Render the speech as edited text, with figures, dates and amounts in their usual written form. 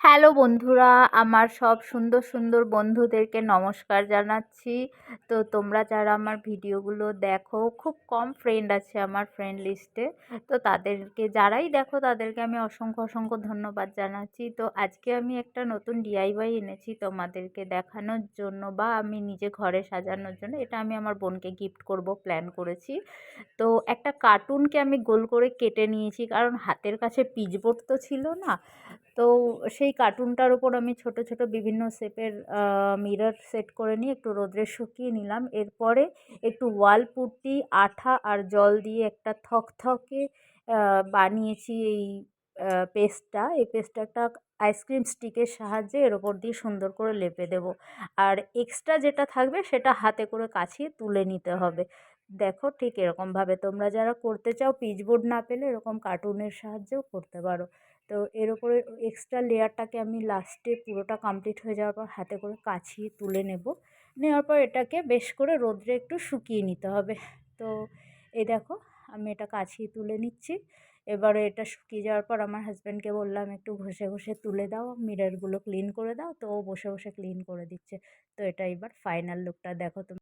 Hello বন্ধুরা, আমার সব সুন্দর সুন্দর বন্ধুদেরকে নমস্কার জানাচ্ছি। তো তোমরা যারা আমার ভিডিওগুলো দেখো, খুব কম ফ্রেন্ড আছে আমার ফ্রেন্ড লিস্টে। তো তাদেরকে যারাই দেখো তাদেরকে আমি অসংখ্য অসংখ্য ধন্যবাদ জানাচ্ছি। তো আজকে আমি একটা নতুন ডিআইওয়াই এনেছি তোমাদেরকে দেখানোর জন্য, বা আমি নিজে ঘরে সাজানোর জন্য। এটা আমি আমার বোনকে গিফট করব প্ল্যান করেছি। তো একটা কার্টুনকে আমি গোল করে কেটে নিয়েছি, কারণ হাতের কাছে পিচবোর্ড তো ছিল না। তো সেই কার্টুনটার উপর আমি ছোট ছোট বিভিন্ন শেপের মিরর সেট করে নিয়ে একটু রোদ্রে শুকিয়ে নিলাম। এরপরে একটু ওয়াল পুট্টি, আঠা আর জল দিয়ে একটা থকথকে বানিয়েছি এই পেস্টটা। এই পেস্টটা একটা আইসক্রিম স্টিকের সাহায্যে এর ওপর দিয়ে সুন্দর করে লেপে দেবো। আর এক্সট্রা যেটা থাকবে সেটা হাতে করে কাছিয়ে তুলে নিতে হবে। দেখো, ঠিক এরকমভাবে তোমরা যারা করতে চাও, পিচবোর্ড না পেলে এরকম কার্টুনের সাহায্যেও করতে পারো। তো এর ওপরে এক্সট্রা লেয়ারটাকে আমি লাস্টে পুরোটা কমপ্লিট হয়ে যাওয়ার পর হাতে করে কাছিয়ে তুলে নেব। নেওয়ার পর এটাকে বেশ করে রোদ্রে একটু শুকিয়ে নিতে হবে। তো এই দেখো, আমি এটা কাছিয়ে তুলে নিচ্ছি। এবারে এটা শুকিয়ে যাওয়ার পর আমার হাজব্যান্ডকে বললাম একটু ঘষে ঘষে তুলে দাও, মিররগুলো ক্লিন করে দাও। তো ও বসে বসে ক্লিন করে দিচ্ছে। তো এটা এবার ফাইনাল লুকটা দেখো তুমি।